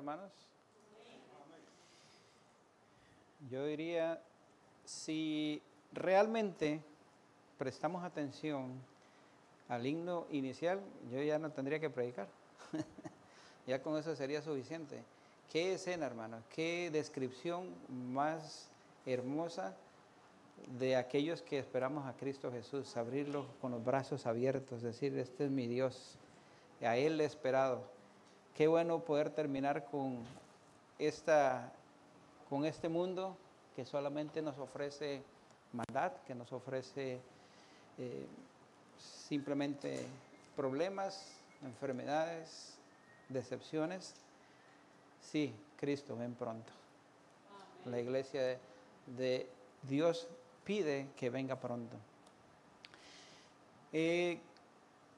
hermanos? Yo diría, si realmente prestamos atención al himno inicial, yo ya no tendría que predicar. Ya con eso sería suficiente. Qué escena, hermanos, qué descripción más hermosa de aquellos que esperamos a Cristo Jesús, abrirlo con los brazos abiertos, decir, este es mi Dios, a Él le he esperado. Qué bueno poder terminar con este mundo que solamente nos ofrece maldad, que nos ofrece simplemente problemas, enfermedades, decepciones. Sí, Cristo, ven pronto. Amén. La iglesia de Dios pide que venga pronto.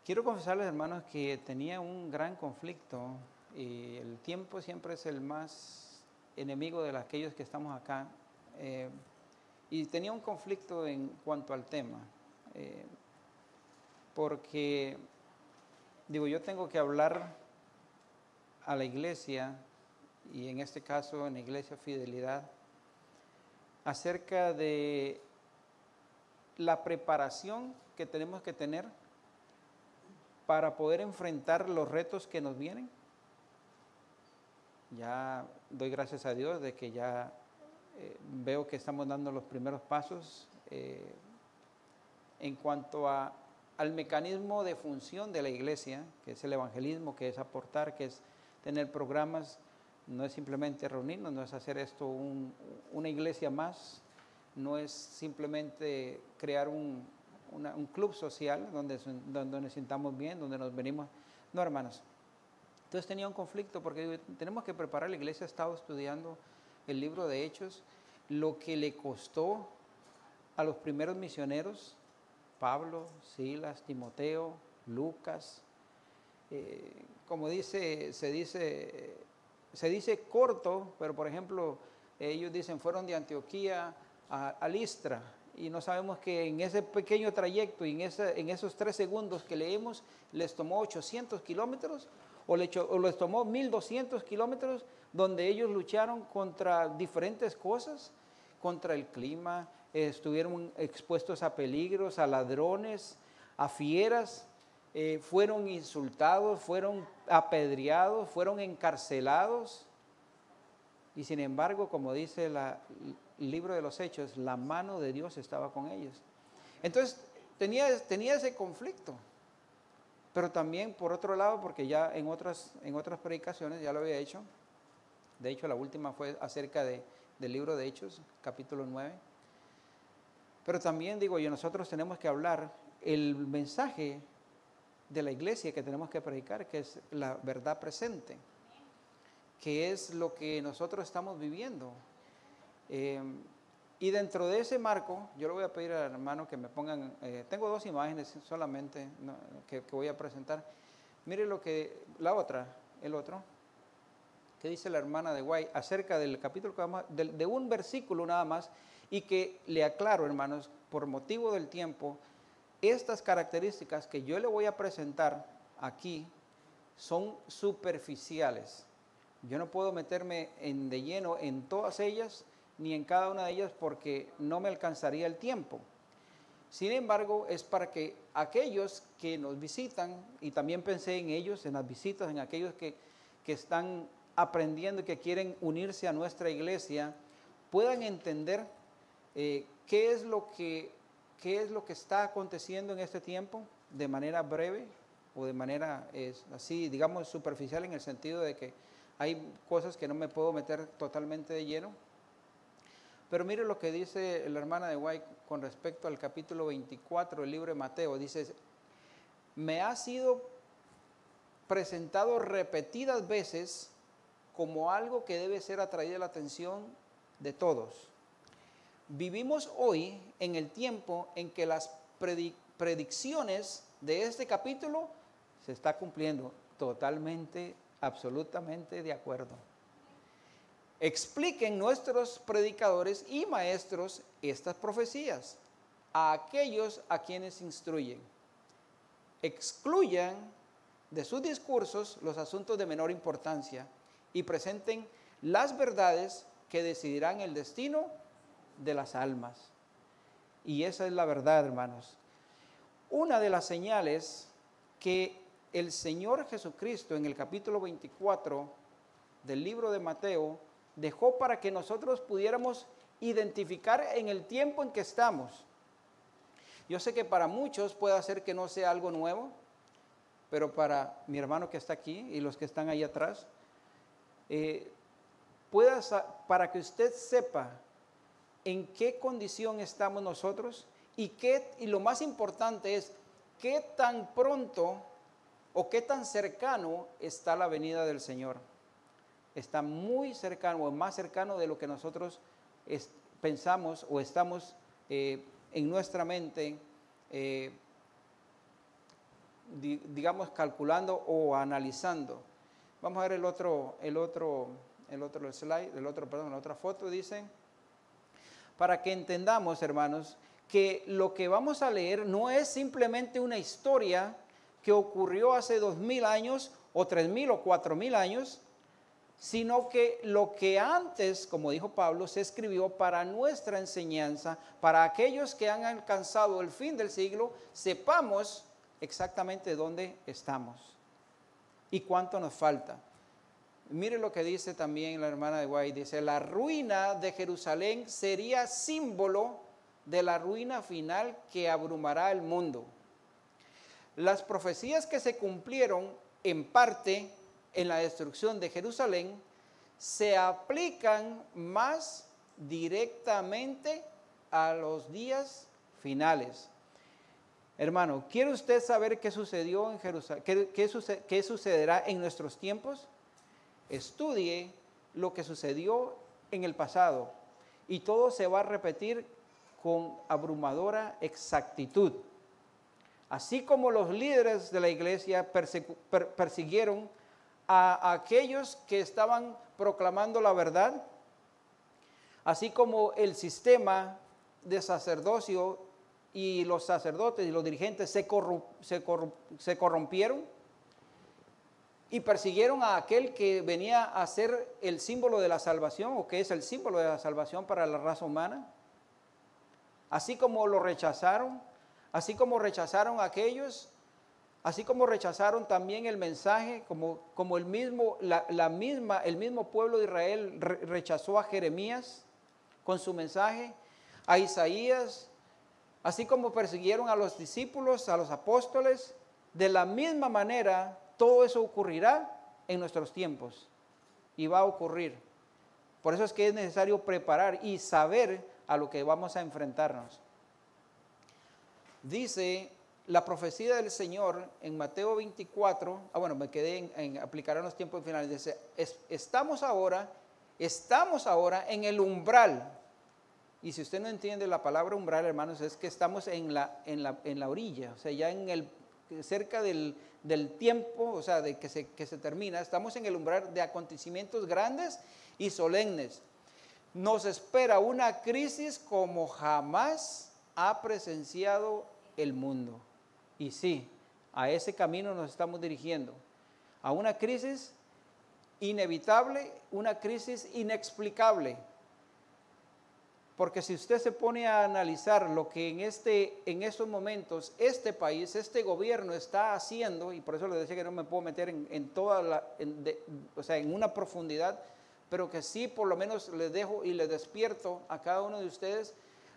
Quiero confesarles, hermanos, que tenía un gran conflicto y el tiempo siempre es el más enemigo de aquellos que estamos acá. Y tenía un conflicto en cuanto al tema, porque, yo tengo que hablar a la iglesia, y en este caso en la iglesia Fidelidad, acerca de la preparación que tenemos que tener para poder enfrentar los retos que nos vienen. Ya doy gracias a Dios de que ya veo que estamos dando los primeros pasos en cuanto al mecanismo de función de la iglesia, que es el evangelismo, que es aportar, que es tener programas. No es simplemente reunirnos, no es hacer esto una iglesia más, no es simplemente crear un club social donde nos sintamos bien, donde nos venimos. No, hermanos. Entonces tenía un conflicto porque tenemos que preparar. La iglesia ha estado estudiando el libro de Hechos, lo que le costó a los primeros misioneros, Pablo, Silas, Timoteo, Lucas. Como se dice corto, pero por ejemplo, ellos dicen fueron de Antioquía a Listra, y no sabemos que en ese pequeño trayecto y en esos 3 segundos que leemos, les tomó 800 kilómetros o les tomó 1200 kilómetros, donde ellos lucharon contra diferentes cosas, contra el clima, estuvieron expuestos a peligros, a ladrones, a fieras. Fueron insultados, fueron apedreados, fueron encarcelados, y sin embargo, como dice el libro de los Hechos, la mano de Dios estaba con ellos. Entonces tenía ese conflicto, pero también por otro lado, porque ya en otras predicaciones ya lo había hecho. De hecho, la última fue acerca del libro de Hechos, capítulo 9. Pero también nosotros tenemos que hablar el mensaje de la iglesia que tenemos que predicar, que es la verdad presente, que es lo que nosotros estamos viviendo. Y dentro de ese marco, yo le voy a pedir al hermano que me pongan, tengo 2 imágenes solamente que voy a presentar. Mire el otro, que dice la hermana de Guay acerca del capítulo de un versículo nada más, y que le aclaro, hermanos, por motivo del tiempo, estas características que yo le voy a presentar aquí son superficiales. Yo no puedo meterme de lleno en todas ellas, ni en cada una de ellas, porque no me alcanzaría el tiempo. Sin embargo, es para que aquellos que nos visitan, y también pensé en ellos, en las visitas, en aquellos que están aprendiendo y que quieren unirse a nuestra iglesia, puedan entender qué es lo que está aconteciendo en este tiempo de manera breve o de manera así, digamos, superficial, en el sentido de que hay cosas que no me puedo meter totalmente de lleno. Pero mire lo que dice la hermana de White con respecto al capítulo 24 del libro de Mateo. Dice, me ha sido presentado repetidas veces como algo que debe ser atraído a la atención de todos. Vivimos hoy en el tiempo en que las predicciones de este capítulo se está cumpliendo. Totalmente, absolutamente de acuerdo. Expliquen nuestros predicadores y maestros estas profecías a aquellos a quienes instruyen. Excluyan de sus discursos los asuntos de menor importancia y presenten las verdades que decidirán el destino de las almas. Y esa es la verdad, hermanos. Una de las señales que el Señor Jesucristo en el capítulo 24 del libro de Mateo dejó para que nosotros pudiéramos identificar en el tiempo en que estamos. Yo sé que para muchos puede ser que no sea algo nuevo, pero para mi hermano que está aquí y los que están ahí atrás, para que usted sepa en qué condición estamos nosotros y lo más importante es qué tan pronto o qué tan cercano está la venida del Señor. Está muy cercano o más cercano de lo que nosotros pensamos o estamos en nuestra mente, digamos, calculando o analizando. Vamos a ver la otra foto. Dice, para que entendamos, hermanos, que lo que vamos a leer no es simplemente una historia que ocurrió hace 2000 años o 3000 o 4000 años, sino que lo que antes, como dijo Pablo, se escribió para nuestra enseñanza, para aquellos que han alcanzado el fin del siglo, sepamos exactamente dónde estamos y cuánto nos falta. Mire lo que dice también la hermana de White, dice, la ruina de Jerusalén sería símbolo de la ruina final que abrumará el mundo. Las profecías que se cumplieron en parte en la destrucción de Jerusalén se aplican más directamente a los días finales. Hermano, ¿quiere usted saber qué sucedió en Jerusalén? ¿Qué sucederá en nuestros tiempos? Estudie lo que sucedió en el pasado y todo se va a repetir con abrumadora exactitud. Así como los líderes de la iglesia persiguieron a aquellos que estaban proclamando la verdad, así como el sistema de sacerdocio y los sacerdotes y los dirigentes se corrompieron y persiguieron a aquel que venía a ser el símbolo de la salvación o que es el símbolo de la salvación para la raza humana. Así como lo rechazaron, así como rechazaron a aquellos, así como rechazaron también el mensaje, como el mismo pueblo de Israel rechazó a Jeremías con su mensaje, a Isaías, así como persiguieron a los discípulos, a los apóstoles, de la misma manera todo eso ocurrirá en nuestros tiempos y va a ocurrir. Por eso es que es necesario preparar y saber a lo que vamos a enfrentarnos. Dice la profecía del Señor en Mateo 24, me quedé en aplicará en los tiempos finales, dice, estamos ahora en el umbral. Y si usted no entiende la palabra umbral, hermanos, es que estamos en la orilla, o sea, ya cerca del tiempo, o sea, de que se termina, estamos en el umbral de acontecimientos grandes y solemnes. Nos espera una crisis como jamás ha presenciado el mundo. Y sí, a ese camino nos estamos dirigiendo, a una crisis inevitable, una crisis inexplicable. Porque si usted se pone a analizar lo que en estos momentos este país, este gobierno está haciendo, y por eso les decía que no me puedo meter en una profundidad, pero que sí por lo menos les dejo y les despierto a cada uno de ustedes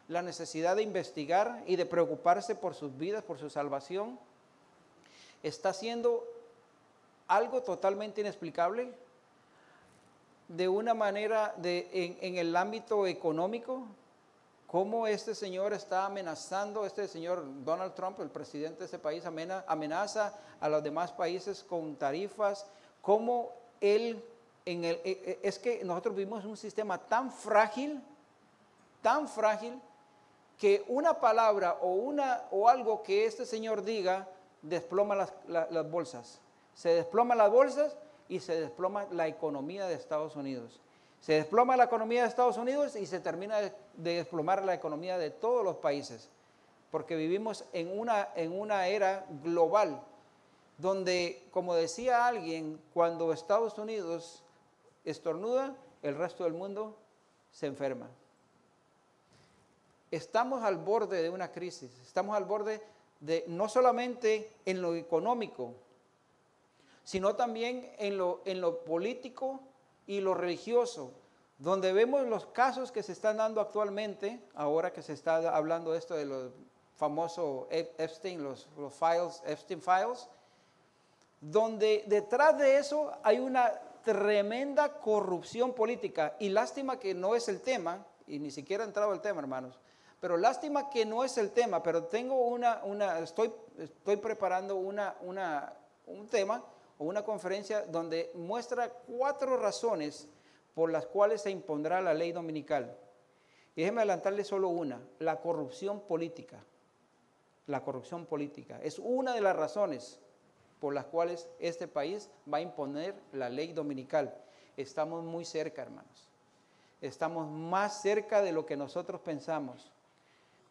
la necesidad de investigar y de preocuparse por sus vidas, por su salvación. Está haciendo algo totalmente inexplicable, de una manera en el ámbito económico, cómo este señor está amenazando, este señor Donald Trump, el presidente de ese país, amenaza a los demás países con tarifas, cómo él, es que nosotros vivimos un sistema tan frágil, que una palabra o algo que este señor diga desploma las bolsas, se desploman las bolsas y se desploma la economía de Estados Unidos. Se desploma la economía de Estados Unidos y se termina de desplomar la economía de todos los países, porque vivimos en una era global, donde, como decía alguien, cuando Estados Unidos estornuda, el resto del mundo se enferma. Estamos al borde de una crisis, estamos al borde de no solamente en lo económico, sino también en lo político y lo religioso, donde vemos los casos que se están dando actualmente, ahora que se está hablando esto de los famosos Epstein, los files, Epstein Files, donde detrás de eso hay una tremenda corrupción política. Y lástima que no es el tema, y ni siquiera he entrado al tema, hermanos, pero lástima que no es el tema, pero tengo estoy preparando un tema o una conferencia donde muestra 4 razones por las cuales se impondrá la ley dominical. Y déjeme adelantarle solo una: la corrupción política. La corrupción política es una de las razones por las cuales este país va a imponer la ley dominical. Estamos muy cerca, hermanos. Estamos más cerca de lo que nosotros pensamos.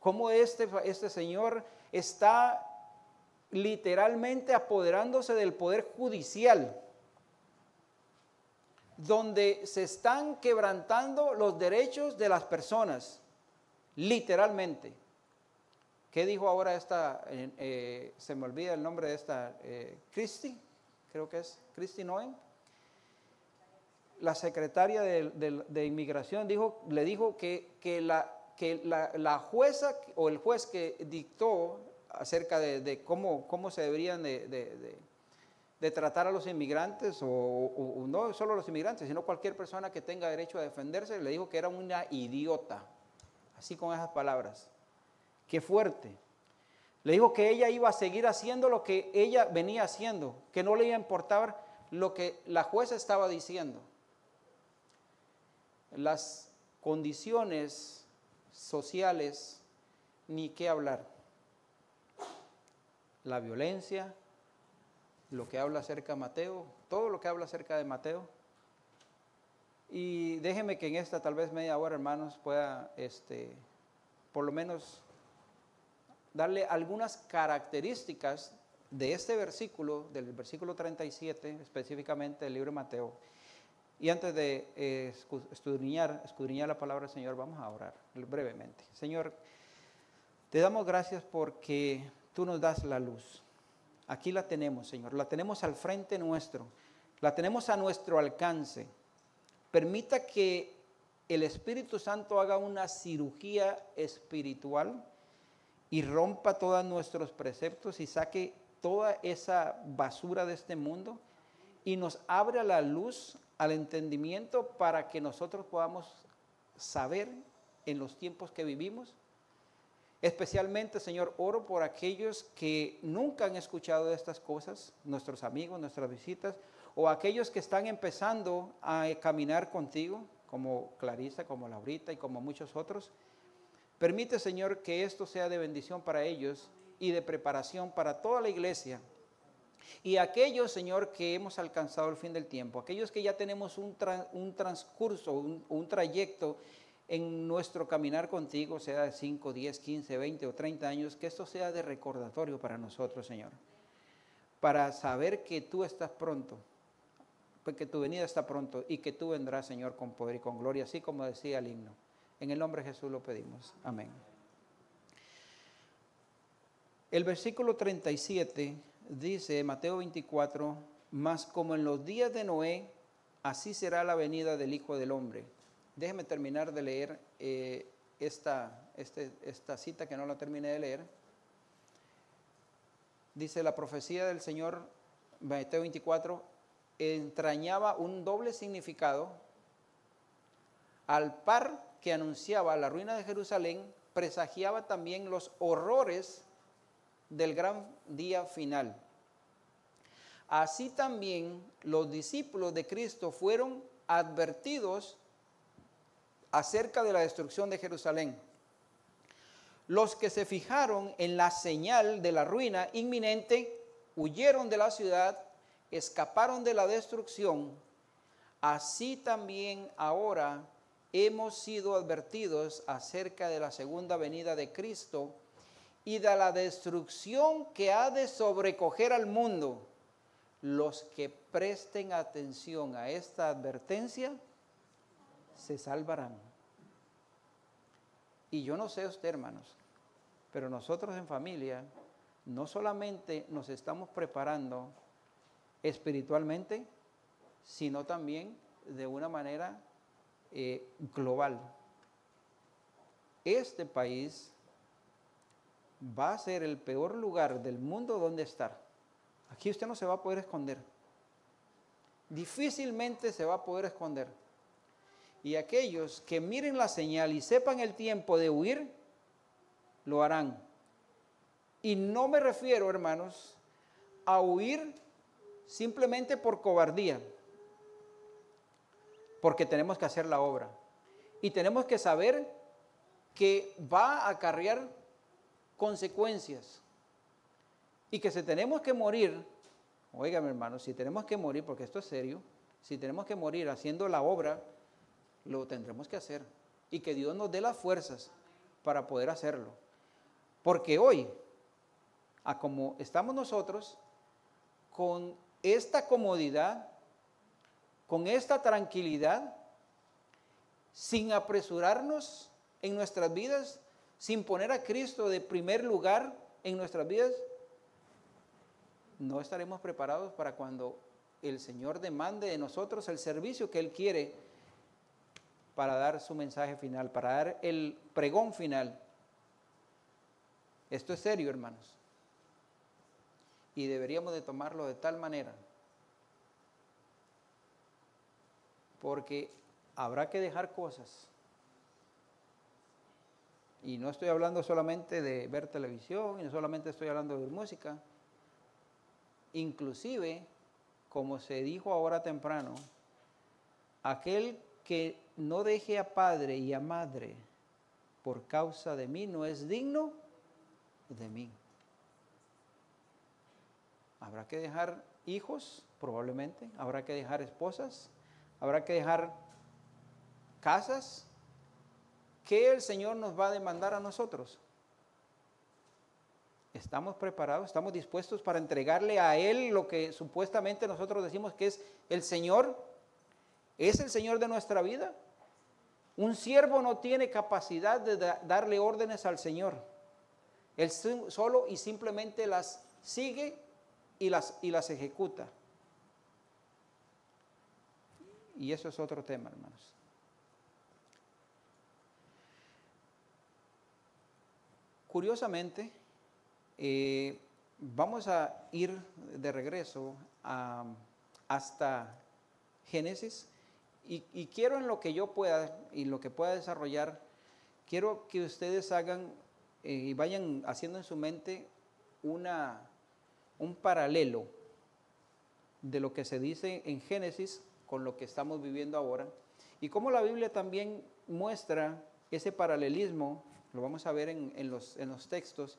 Cómo este señor está literalmente apoderándose del poder judicial, donde se están quebrantando los derechos de las personas, literalmente. ¿Qué dijo ahora esta, se me olvida el nombre de esta, Christie, creo que es Christie Noem? La secretaria de Inmigración le dijo que la jueza o el juez que dictó acerca de cómo se deberían de tratar a los inmigrantes, o no solo a los inmigrantes, sino cualquier persona que tenga derecho a defenderse, le dijo que era una idiota, así con esas palabras. ¡Qué fuerte! Le dijo que ella iba a seguir haciendo lo que ella venía haciendo, que no le iba a importar lo que la jueza estaba diciendo. Las condiciones sociales, ni qué hablar. La violencia, lo que habla acerca de Mateo, todo lo que habla acerca de Mateo. Y déjeme que en esta tal vez media hora, hermanos, pueda por lo menos darle algunas características de este versículo, del versículo 37, específicamente del libro de Mateo. Y antes de escudriñar la palabra del Señor, vamos a orar brevemente. Señor, te damos gracias porque tú nos das la luz. Aquí la tenemos, Señor, la tenemos al frente nuestro, la tenemos a nuestro alcance. Permita que el Espíritu Santo haga una cirugía espiritual y rompa todos nuestros preceptos y saque toda esa basura de este mundo y nos abra la luz al entendimiento para que nosotros podamos saber en los tiempos que vivimos. Especialmente, Señor, oro por aquellos que nunca han escuchado de estas cosas, nuestros amigos, nuestras visitas, o aquellos que están empezando a caminar contigo, como Clarisa, como Laurita y como muchos otros. Permite, Señor, que esto sea de bendición para ellos y de preparación para toda la iglesia. Y aquellos, Señor, que hemos alcanzado el fin del tiempo, aquellos que ya tenemos un transcurso, un trayecto en nuestro caminar contigo, sea de 5, 10, 15, 20 o 30 años, que esto sea de recordatorio para nosotros, Señor, para saber que tú estás pronto, porque tu venida está pronto y que tú vendrás, Señor, con poder y con gloria, así como decía el himno. En el nombre de Jesús lo pedimos. Amén. El versículo 37 dice, Mateo 24, mas como en los días de Noé, así será la venida del Hijo del Hombre. Déjeme terminar de leer esta cita que no la terminé de leer. Dice, la profecía del Señor, Mateo 24, entrañaba un doble significado. Al par que anunciaba la ruina de Jerusalén, presagiaba también los horrores del gran día final. Así también los discípulos de Cristo fueron advertidos acerca de la destrucción de Jerusalén. Los que se fijaron en la señal de la ruina inminente huyeron de la ciudad, escaparon de la destrucción. Así también ahora hemos sido advertidos acerca de la segunda venida de Cristo y de la destrucción que ha de sobrecoger al mundo. los que presten atención a esta advertencia se salvarán. Y yo no sé usted, hermanos, pero nosotros en familia no solamente nos estamos preparando espiritualmente, sino también de una manera global. Este país va a ser el peor lugar del mundo donde estar. Aquí usted no se va a poder esconder. Difícilmente se va a poder esconder. Y aquellos que miren la señal y sepan el tiempo de huir, lo harán. Y no me refiero, hermanos, a huir simplemente por cobardía, porque tenemos que hacer la obra. Y tenemos que saber que va a acarrear consecuencias. Y que si tenemos que morir, óigame hermanos, si tenemos que morir, porque esto es serio, si tenemos que morir haciendo la obra, lo tendremos que hacer. Y que Dios nos dé las fuerzas para poder hacerlo. Porque hoy, a como estamos nosotros, con esta comodidad, con esta tranquilidad, sin apresurarnos en nuestras vidas, sin poner a Cristo de primer lugar en nuestras vidas, no estaremos preparados para cuando el Señor demande de nosotros el servicio que Él quiere para dar su mensaje final, para dar el pregón final. Esto es serio, hermanos. Y deberíamos de tomarlo de tal manera, porque habrá que dejar cosas. Y no estoy hablando solamente de ver televisión, y no solamente estoy hablando de oír música. Inclusive, como se dijo ahora temprano, aquel que no deje a padre y a madre por causa de mí no es digno de mí. Habrá que dejar hijos, probablemente, habrá que dejar esposas, habrá que dejar casas. ¿Qué el Señor nos va a demandar a nosotros? ¿Estamos preparados? ¿Estamos dispuestos para entregarle a Él lo que supuestamente nosotros decimos que es el Señor? ¿Es el Señor de nuestra vida? Un siervo no tiene capacidad de darle órdenes al Señor. Él solo y simplemente las sigue y las ejecuta. Y eso es otro tema, hermanos. Curiosamente, vamos a ir de regreso hasta Génesis y quiero en lo que yo pueda y lo que pueda desarrollar, quiero que ustedes hagan y vayan haciendo en su mente un paralelo de lo que se dice en Génesis con lo que estamos viviendo ahora y cómo la Biblia también muestra ese paralelismo. Lo vamos a ver en los textos,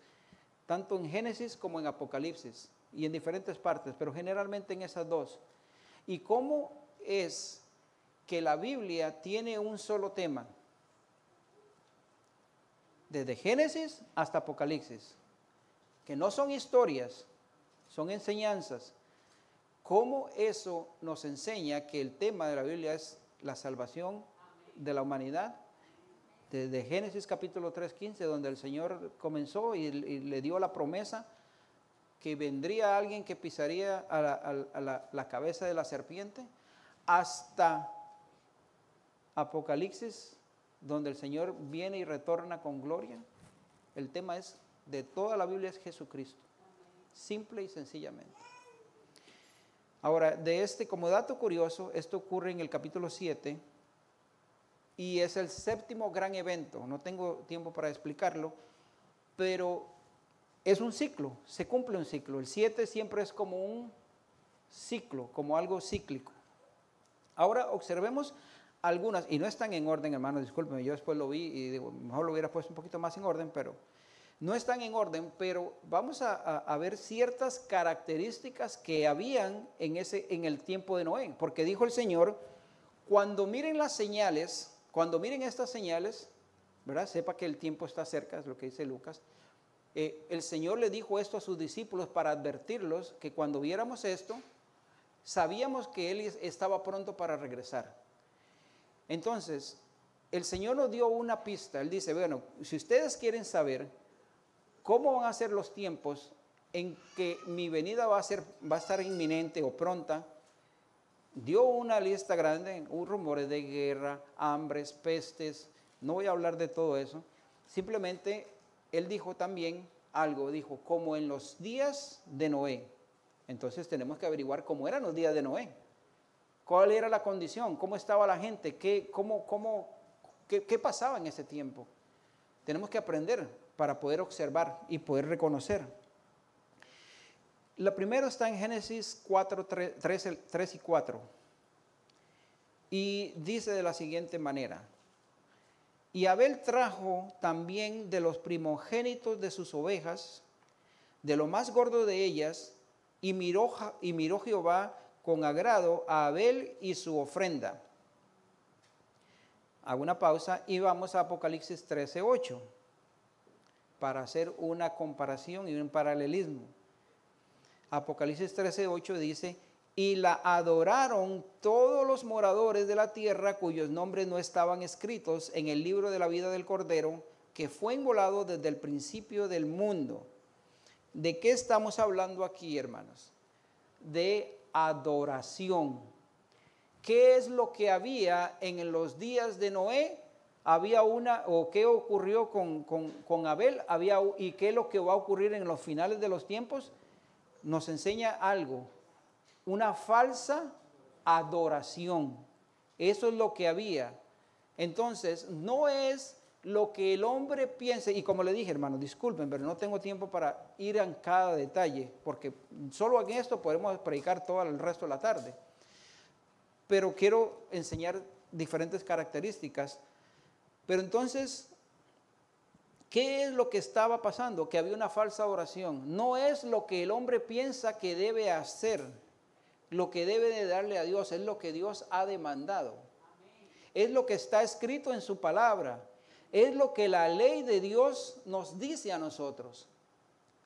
tanto en Génesis como en Apocalipsis, y en diferentes partes, pero generalmente en esas dos. Y cómo es que la Biblia tiene un solo tema, desde Génesis hasta Apocalipsis, que no son historias, son enseñanzas. Cómo eso nos enseña que el tema de la Biblia es la salvación de la humanidad. Desde Génesis capítulo 3:15, donde el Señor comenzó y le dio la promesa que vendría alguien que pisaría a la cabeza de la serpiente, hasta Apocalipsis, donde el Señor viene y retorna con gloria. El tema de toda la Biblia es Jesucristo, simple y sencillamente. Ahora, como dato curioso, esto ocurre en el capítulo 7, y es el séptimo gran evento. No tengo tiempo para explicarlo, pero es un ciclo, se cumple un ciclo. El 7 siempre es como un ciclo, como algo cíclico. Ahora observemos algunas, y no están en orden, hermanos, discúlpenme, yo después lo vi y digo, mejor lo hubiera puesto un poquito más en orden, pero no están en orden, pero vamos a ver ciertas características que habían en el tiempo de Noé, porque dijo el Señor, cuando miren las señales, cuando miren estas señales, ¿verdad? Sepa que el tiempo está cerca, es lo que dice Lucas. El Señor le dijo esto a sus discípulos para advertirlos que cuando viéramos esto, sabíamos que Él estaba pronto para regresar. Entonces, el Señor nos dio una pista. Él dice, bueno, si ustedes quieren saber cómo van a ser los tiempos en que mi venida va a estar inminente o pronta, dio una lista grande, rumores de guerra, hambres, pestes. No voy a hablar de todo eso. Simplemente, Él dijo también algo, dijo, como en los días de Noé. Entonces tenemos que averiguar cómo eran los días de Noé. ¿Cuál era la condición? ¿Cómo estaba la gente? ¿Qué pasaba en ese tiempo? Tenemos que aprender para poder observar y poder reconocer. La primera está en Génesis 3 y 4. Y dice de la siguiente manera. Y Abel trajo también de los primogénitos de sus ovejas, de lo más gordo de ellas, y miró Jehová con agrado a Abel y su ofrenda. Hago una pausa y vamos a Apocalipsis 13:8 para hacer una comparación y un paralelismo. Apocalipsis 13:8 dice, y la adoraron todos los moradores de la tierra cuyos nombres no estaban escritos en el libro de la vida del Cordero, que fue inmolado desde el principio del mundo. ¿De qué estamos hablando aquí, hermanos? De adoración. ¿Qué es lo que había en los días de Noé? ¿Qué ocurrió con Abel? ¿Y qué es lo que va a ocurrir en los finales de los tiempos? Nos enseña algo, una falsa adoración. Eso es lo que había. Entonces, no es lo que el hombre piense, y como le dije, hermano, disculpen, pero no tengo tiempo para ir en cada detalle, porque solo en esto podemos predicar todo el resto de la tarde. Pero quiero enseñar diferentes características. Pero entonces, ¿qué es lo que estaba pasando? Que había una falsa oración. No es lo que el hombre piensa que debe hacer, lo que debe de darle a Dios, es lo que Dios ha demandado. Es lo que está escrito en su palabra. Es lo que la ley de Dios nos dice a nosotros.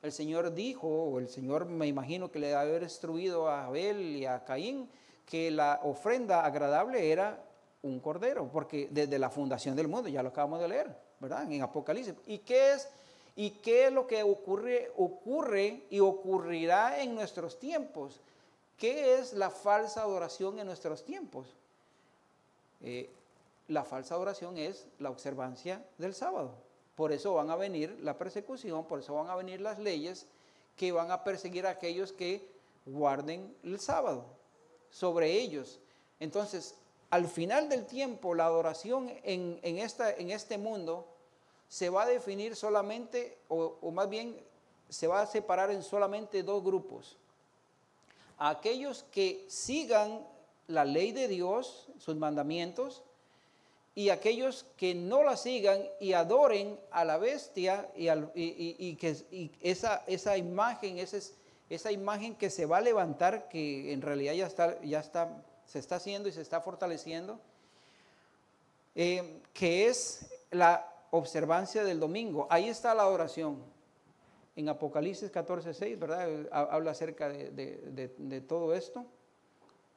El Señor dijo, o el Señor me imagino que le debe haber instruido a Abel y a Caín, que la ofrenda agradable era un cordero, porque desde la fundación del mundo, ya lo acabamos de leer, ¿verdad? En Apocalipsis. ¿Y qué es lo que ocurre y ocurrirá en nuestros tiempos? ¿Qué es la falsa adoración en nuestros tiempos? La falsa adoración es la observancia del sábado. Por eso van a venir la persecución, por eso van a venir las leyes que van a perseguir a aquellos que guarden el sábado sobre ellos. Entonces, al final del tiempo, la adoración en este mundo se va a definir solamente, o más bien, se va a separar en solamente dos grupos. Aquellos que sigan la ley de Dios, sus mandamientos, y aquellos que no la sigan y adoren a la bestia y esa imagen que se va a levantar, que en realidad se está haciendo y se está fortaleciendo, que es la observancia del domingo. Ahí está la adoración. En Apocalipsis 14:6, ¿verdad? Habla acerca de todo esto.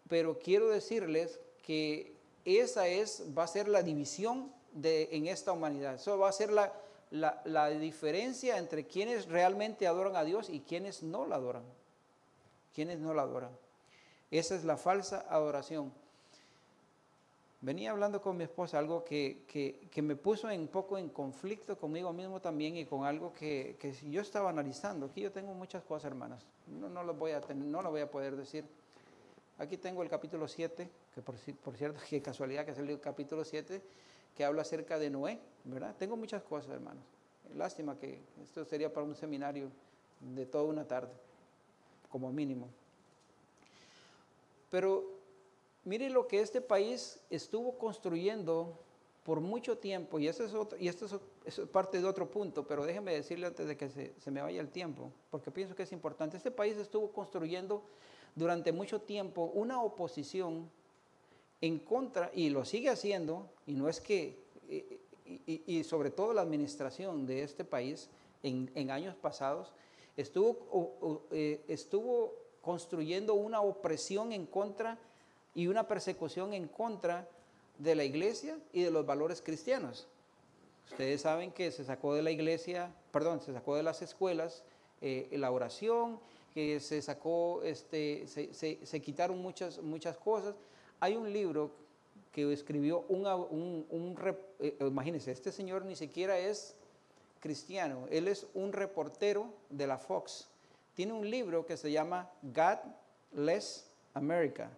Pero quiero decirles que va a ser la división en esta humanidad. Eso va a ser la diferencia entre quienes realmente adoran a Dios y quienes no la adoran. Quienes no la adoran. Esa es la falsa adoración. Venía hablando con mi esposa algo que me puso un poco en conflicto conmigo mismo también y con algo que yo estaba analizando. Aquí yo tengo muchas cosas, hermanas. No lo voy a poder decir. Aquí tengo el capítulo 7, que por cierto, qué casualidad que es el capítulo 7, que habla acerca de Noé, ¿verdad? Tengo muchas cosas, hermanos. Lástima que esto sería para un seminario de toda una tarde, como mínimo. Pero mire lo que este país estuvo construyendo por mucho tiempo, y esto es parte de otro punto, pero déjenme decirle antes de que se me vaya el tiempo, porque pienso que es importante. Este país estuvo construyendo durante mucho tiempo una oposición en contra, y lo sigue haciendo, y no es que, y sobre todo la administración de este país en años pasados, estuvo construyendo una opresión en contra y una persecución en contra de la iglesia y de los valores cristianos. Ustedes saben que se sacó de la iglesia, perdón, se sacó de las escuelas la oración, que se sacó, se quitaron muchas cosas. Hay un libro que escribió imagínense, este señor ni siquiera es cristiano, él es un reportero de la Fox. Tiene un libro que se llama Godless America,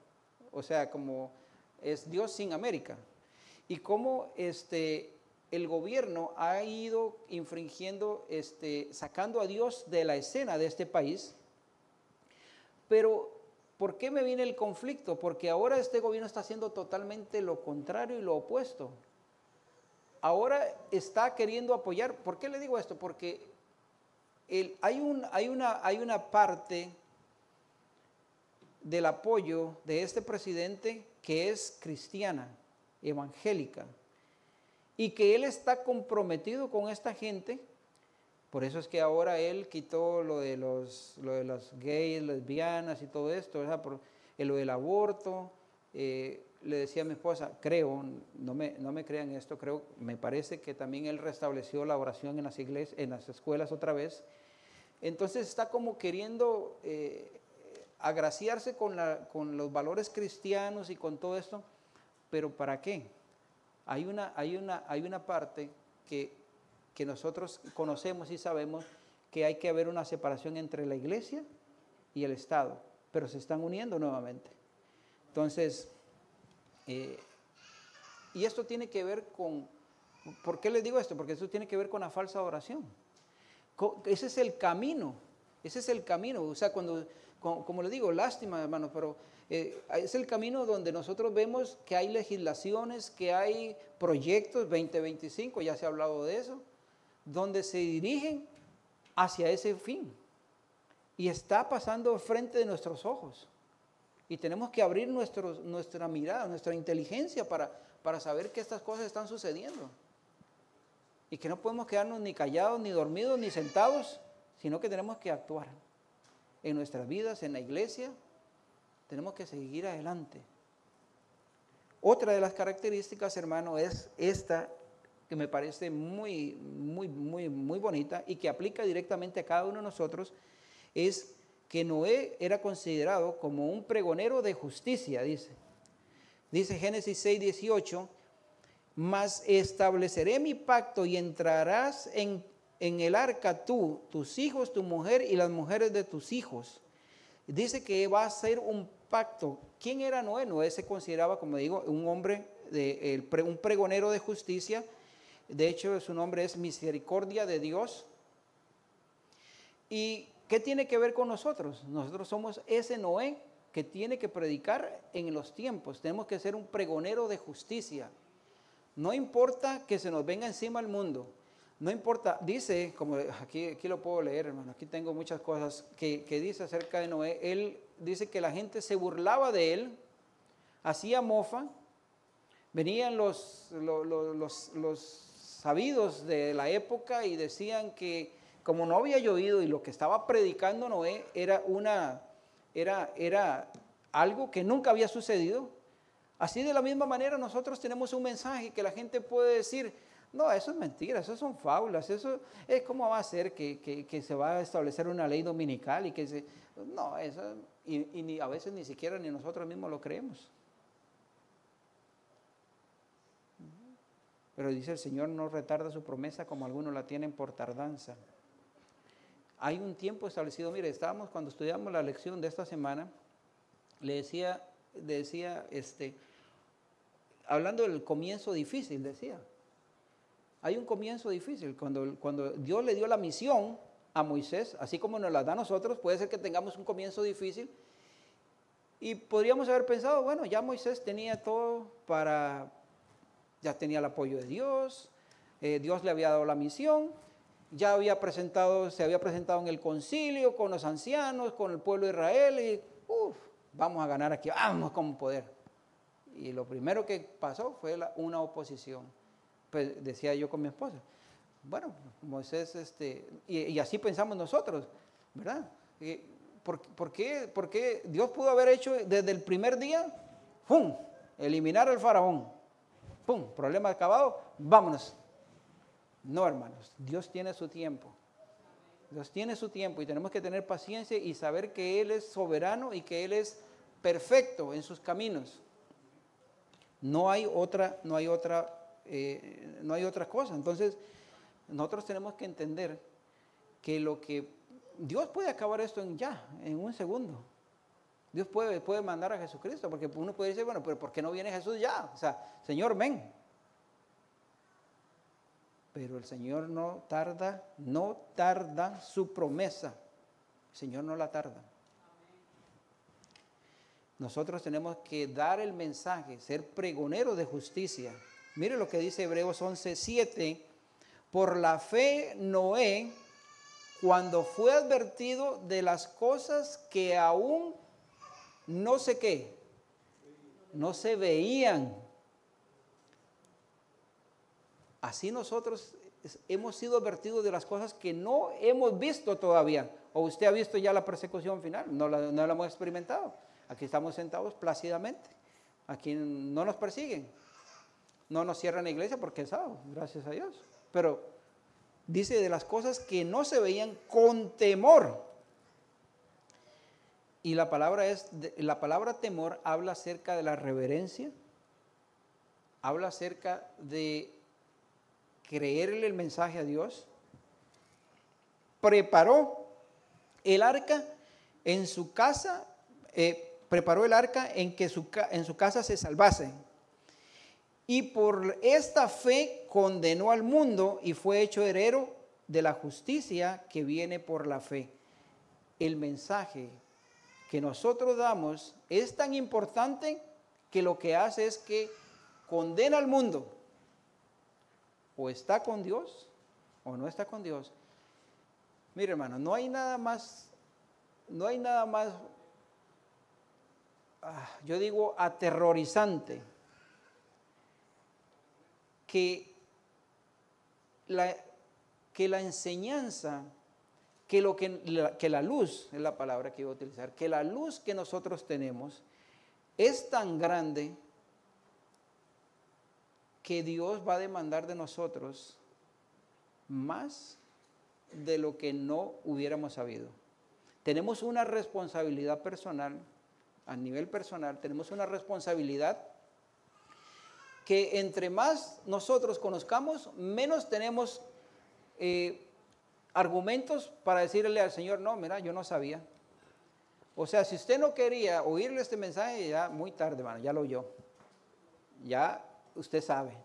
o sea, como es Dios sin América. Y cómo el gobierno ha ido infringiendo, sacando a Dios de la escena de este país. Pero, ¿por qué me viene el conflicto? Porque ahora este gobierno está haciendo totalmente lo contrario y lo opuesto. Ahora está queriendo apoyar. ¿Por qué le digo esto? Porque hay una parte del apoyo de este presidente que es cristiana, evangélica, y que él está comprometido con esta gente. Por eso es que ahora él quitó lo de los gays, lesbianas y todo esto, ¿verdad? Lo del aborto. Le decía a mi esposa, creo, no me crean esto, me parece que también él restableció la oración en las iglesias, en las escuelas otra vez. Entonces está como queriendo agraciarse con los valores cristianos y con todo esto, pero ¿para qué? Hay una parte que nosotros conocemos y sabemos que hay que haber una separación entre la iglesia y el Estado, pero se están uniendo nuevamente. Entonces, y esto tiene que ver con, ¿por qué les digo esto? Porque esto tiene que ver con la falsa adoración. Ese es el camino, o sea, como le digo, lástima, hermanos, pero es el camino donde nosotros vemos que hay legislaciones, que hay proyectos, 2025, ya se ha hablado de eso, donde se dirigen hacia ese fin. Y está pasando frente de nuestros ojos. Y tenemos que abrir nuestra mirada, nuestra inteligencia para saber que estas cosas están sucediendo. Y que no podemos quedarnos ni callados, ni dormidos, ni sentados, sino que tenemos que actuar. En nuestras vidas, en la iglesia, tenemos que seguir adelante. Otra de las características, hermano, es esta que me parece muy bonita y que aplica directamente a cada uno de nosotros, es que Noé era considerado como un pregonero de justicia, dice. Dice Génesis 6:18, mas estableceré mi pacto y entrarás en el arca tú, tus hijos, tu mujer y las mujeres de tus hijos. Dice que va a ser un pacto. ¿Quién era Noé? Noé se consideraba, como digo, un hombre, un pregonero de justicia. De hecho, su nombre es Misericordia de Dios. ¿Y qué tiene que ver con nosotros? Nosotros somos ese Noé que tiene que predicar en los tiempos. Tenemos que ser un pregonero de justicia. No importa que se nos venga encima el mundo. No importa, dice, como aquí lo puedo leer, hermano, aquí tengo muchas cosas que dice acerca de Noé. Él dice que la gente se burlaba de él, hacía mofa. Venían los sabidos de la época y decían que como no había llovido y lo que estaba predicando Noé era algo que nunca había sucedido. Así de la misma manera nosotros tenemos un mensaje que la gente puede decir, no, eso es mentira, eso son fábulas, eso es cómo va a ser que se va a establecer una ley dominical y no, eso, y a veces ni siquiera ni nosotros mismos lo creemos. Pero dice el Señor no retarda su promesa como algunos la tienen por tardanza. Hay un tiempo establecido. Mire, cuando estudiamos la lección de esta semana, le decía, hablando del comienzo difícil, decía, hay un comienzo difícil. Cuando Dios le dio la misión a Moisés, así como nos la da a nosotros, puede ser que tengamos un comienzo difícil. Y podríamos haber pensado, bueno, ya Moisés tenía todo ya tenía el apoyo de Dios, Dios le había dado la misión, ya se había presentado en el concilio con los ancianos, con el pueblo de Israel, y vamos a ganar aquí, vamos con poder. Y lo primero que pasó fue una oposición. Pues decía yo con mi esposa, bueno, Moisés, y así pensamos nosotros, ¿verdad? ¿Por qué Dios pudo haber hecho desde el primer día? ¡Pum! Eliminar al faraón. ¡Pum! Problema acabado, vámonos. No, hermanos, Dios tiene su tiempo. Dios tiene su tiempo y tenemos que tener paciencia y saber que Él es soberano y que Él es perfecto en sus caminos. No hay otra cosa. Entonces, nosotros tenemos que entender que Dios puede acabar esto en un segundo. Dios puede mandar a Jesucristo, porque uno puede decir, bueno, pero ¿por qué no viene Jesús ya? O sea, Señor, ven. Pero el Señor no tarda su promesa. El Señor no la tarda. Nosotros tenemos que dar el mensaje, ser pregoneros de justicia. Mire lo que dice Hebreos 11:7. Por la fe Noé, cuando fue advertido de las cosas que aún no sé qué, no se veían. Así nosotros hemos sido advertidos de las cosas que no hemos visto todavía. ¿O usted ha visto ya la persecución final? No la hemos experimentado. Aquí estamos sentados plácidamente. Aquí no nos persiguen. No nos cierran la iglesia porque es sábado, gracias a Dios. Pero dice de las cosas que no se veían con temor. Y la palabra temor habla acerca de la reverencia. Habla acerca de creerle el mensaje a Dios. Preparó el arca en su casa, preparó el arca en que en su casa se salvase. Y por esta fe condenó al mundo y fue hecho heredero de la justicia que viene por la fe. El mensaje que nosotros damos es tan importante que lo que hace es que condena al mundo. O está con Dios o no está con Dios. Mire, hermano, no hay nada más, yo digo, aterrorizante que la enseñanza, que la luz, es la palabra que iba a utilizar, que la luz que nosotros tenemos es tan grande que Dios va a demandar de nosotros más de lo que no hubiéramos sabido. Tenemos una responsabilidad personal, a nivel personal, tenemos una responsabilidad que entre más nosotros conozcamos, menos tenemos argumentos para decirle al Señor, no, mira, yo no sabía. O sea, si usted no quería oírle este mensaje, ya muy tarde, hermano, ya lo oyó. Ya usted sabe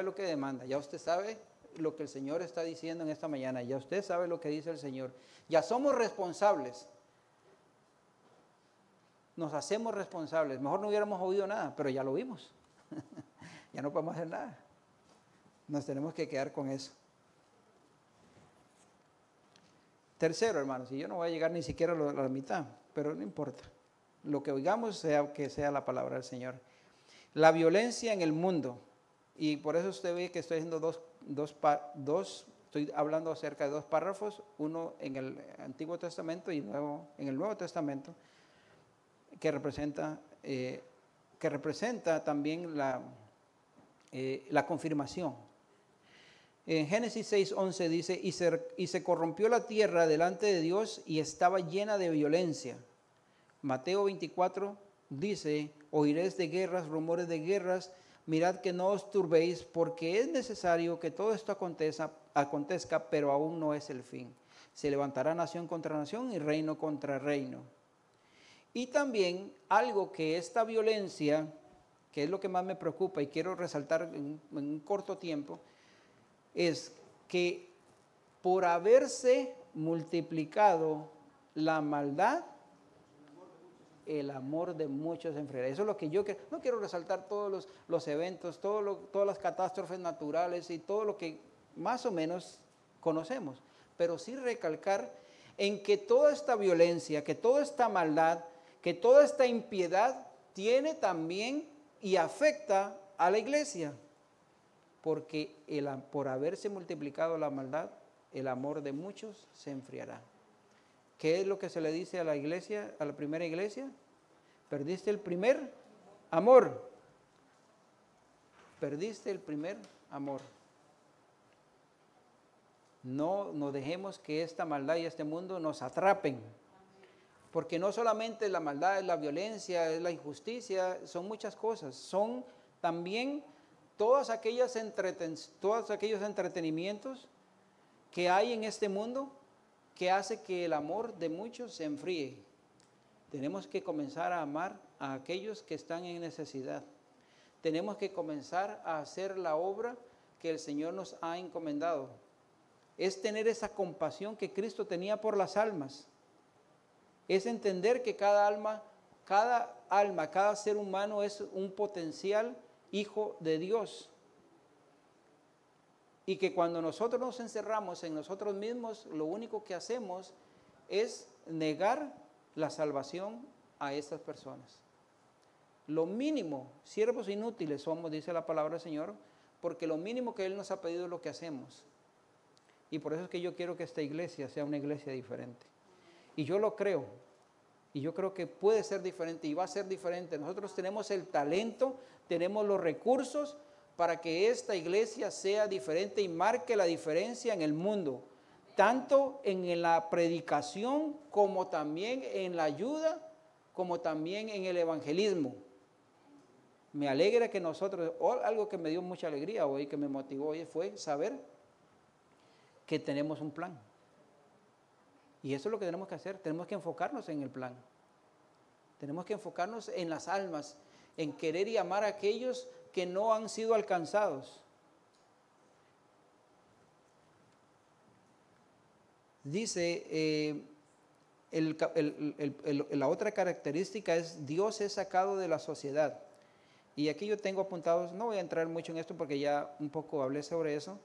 lo que demanda, ya usted sabe lo que el Señor está diciendo en esta mañana, ya usted sabe lo que dice el Señor, ya somos responsables, nos hacemos responsables, mejor no hubiéramos oído nada, pero ya lo vimos, ya no podemos hacer nada, nos tenemos que quedar con eso. Tercero, hermanos, y yo no voy a llegar ni siquiera a la mitad, pero no importa, lo que oigamos que sea la palabra del Señor. La violencia en el mundo, y por eso usted ve que estoy haciendo estoy hablando acerca de dos párrafos, uno en el Antiguo Testamento y en el Nuevo Testamento, que representa también la confirmación. En Génesis 6:11 dice, y se corrompió la tierra delante de Dios y estaba llena de violencia. Mateo 24 dice, oiréis de guerras, rumores de guerras, mirad que no os turbéis, porque es necesario que todo esto acontezca, pero aún no es el fin. Se levantará nación contra nación y reino contra reino. Y también algo que esta violencia, que es lo que más me preocupa y quiero resaltar en un corto tiempo, es que por haberse multiplicado la maldad, el amor de muchos se enfriará. Eso es lo que yo no quiero resaltar todos los eventos, todas las catástrofes naturales y todo lo que más o menos conocemos, pero sí recalcar en que toda esta violencia, que toda esta maldad, que toda esta impiedad tiene también y afecta a la iglesia, porque por haberse multiplicado la maldad, el amor de muchos se enfriará. ¿Qué es lo que se le dice a la iglesia, a la primera iglesia? Perdiste el primer amor. Perdiste el primer amor. No nos dejemos que esta maldad y este mundo nos atrapen. Porque no solamente la maldad, es la violencia, es la injusticia, son muchas cosas. Son también todos aquellos entretenimientos que hay en este mundo que hace que el amor de muchos se enfríe. Tenemos que comenzar a amar a aquellos que están en necesidad. Tenemos que comenzar a hacer la obra que el Señor nos ha encomendado. Es tener esa compasión que Cristo tenía por las almas. Es entender que cada alma, cada ser humano es un potencial hijo de Dios. Y que cuando nosotros nos encerramos en nosotros mismos, lo único que hacemos es negar la salvación a estas personas. Lo mínimo, siervos inútiles somos, dice la palabra del Señor, porque lo mínimo que Él nos ha pedido es lo que hacemos. Y por eso es que yo quiero que esta iglesia sea una iglesia diferente. Y yo lo creo. Y yo creo que puede ser diferente y va a ser diferente. Nosotros tenemos el talento, tenemos los recursos para que esta iglesia sea diferente y marque la diferencia en el mundo. Tanto en la predicación como también en la ayuda, como también en el evangelismo. Me alegra que nosotros, algo que me dio mucha alegría hoy, que me motivó hoy, fue saber que tenemos un plan. Y eso es lo que tenemos que hacer, tenemos que enfocarnos en el plan. Tenemos que enfocarnos en las almas, en querer y amar a aquellos que no han sido alcanzados. Dice, la otra característica es Dios es sacado de la sociedad. Y aquí yo tengo apuntados, no voy a entrar mucho en esto porque ya un poco hablé sobre eso,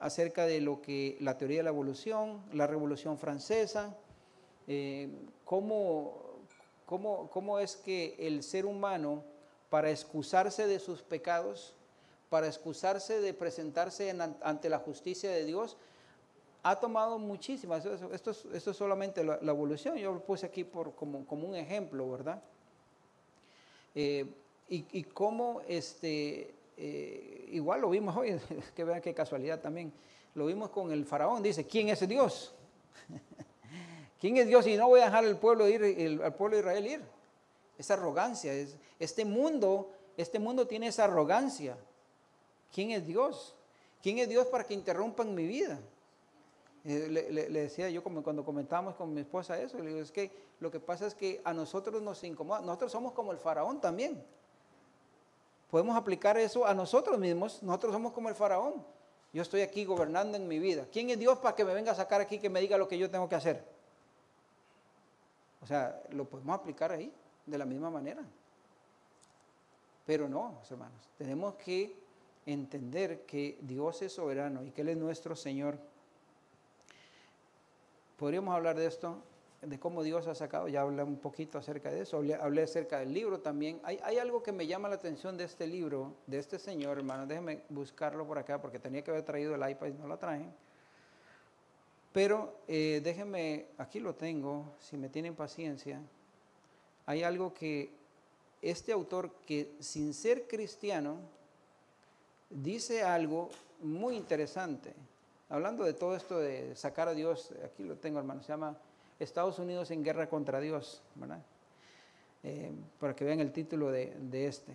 acerca de lo que la teoría de la evolución, la Revolución Francesa, cómo es que el ser humano, para excusarse de sus pecados, para excusarse de presentarse ante la justicia de Dios, ha tomado muchísimas. Esto es solamente la evolución, yo lo puse aquí como un ejemplo, ¿verdad? Y cómo igual lo vimos hoy, que vean qué casualidad también, lo vimos con el faraón, dice, ¿quién es Dios? ¿Quién es Dios? Y no voy a dejar al pueblo de Israel ir. Esa arrogancia, este mundo tiene esa arrogancia. ¿Quién es Dios? ¿Quién es Dios para que interrumpan mi vida? Le decía yo cuando comentábamos con mi esposa eso, le digo, es que lo que pasa es que a nosotros nos incomoda, nosotros somos como el faraón también. Podemos aplicar eso a nosotros mismos, nosotros somos como el faraón. Yo estoy aquí gobernando en mi vida. ¿Quién es Dios para que me venga a sacar aquí, que me diga lo que yo tengo que hacer? O sea, lo podemos aplicar ahí de la misma manera. Pero no, hermanos, tenemos que entender que Dios es soberano y que Él es nuestro Señor. Podríamos hablar de esto, de cómo Dios ha sacado, ya hablé un poquito acerca de eso, hablé acerca del libro también. Hay algo que me llama la atención de este libro, de este señor, hermano, déjenme buscarlo por acá porque tenía que haber traído el iPad y no lo traje. Pero déjenme, aquí lo tengo, si me tienen paciencia. Hay algo que este autor, que sin ser cristiano, dice algo muy interesante. Hablando de todo esto de sacar a Dios, aquí lo tengo, hermano, se llama Estados Unidos en guerra contra Dios, ¿verdad? Para que vean el título de este.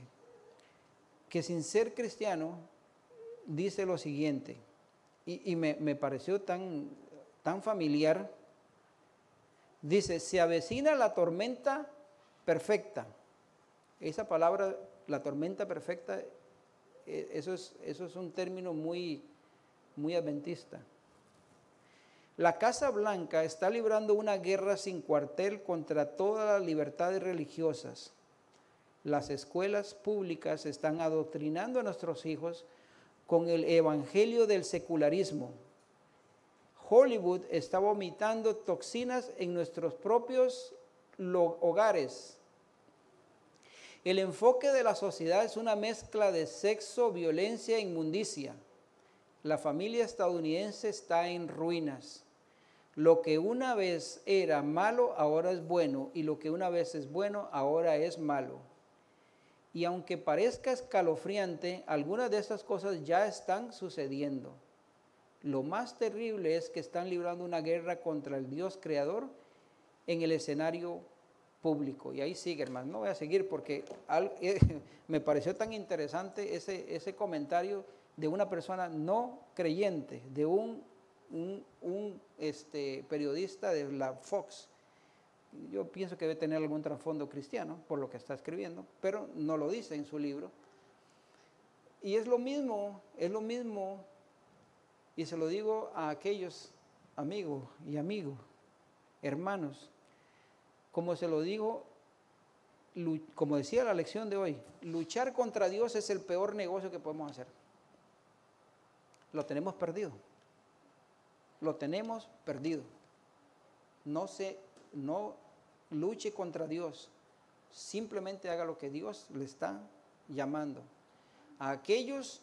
Que sin ser cristiano, dice lo siguiente, y me pareció tan familiar. Dice, se avecina la tormenta perfecta. Esa palabra, la tormenta perfecta, eso es un término muy adventista. La Casa Blanca está librando una guerra sin cuartel contra todas las libertades religiosas. Las escuelas públicas están adoctrinando a nuestros hijos con el evangelio del secularismo. Hollywood está vomitando toxinas en nuestros propios hogares. El enfoque de la sociedad es una mezcla de sexo, violencia e inmundicia. La familia estadounidense está en ruinas. Lo que una vez era malo, ahora es bueno, y lo que una vez es bueno, ahora es malo. Y aunque parezca escalofriante, algunas de estas cosas ya están sucediendo. Lo más terrible es que están librando una guerra contra el Dios creador en el escenario público. Y ahí sigue, hermano. No voy a seguir porque me pareció tan interesante ese comentario de una persona no creyente, de un periodista de la Fox. Yo pienso que debe tener algún trasfondo cristiano por lo que está escribiendo, pero no lo dice en su libro. Y es lo mismo, y se lo digo a aquellos amigos, hermanos, como se lo digo, como decía la lección de hoy, luchar contra Dios es el peor negocio que podemos hacer. Lo tenemos perdido. Lo tenemos perdido. No luche contra Dios. Simplemente haga lo que Dios le está llamando. A aquellos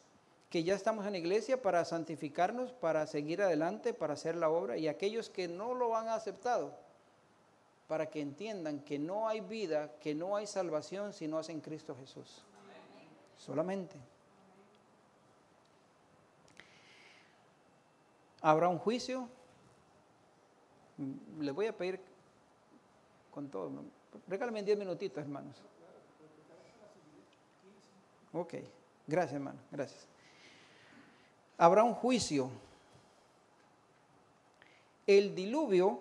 que ya estamos en la iglesia para santificarnos, para seguir adelante, para hacer la obra, y aquellos que no lo han aceptado, para que entiendan que no hay vida, que no hay salvación si no es en Cristo Jesús. Solamente. ¿Habrá un juicio? Les voy a pedir con todo. Regálenme 10 minutitos, hermanos. Ok. Gracias, hermano. Gracias. Habrá un juicio. El diluvio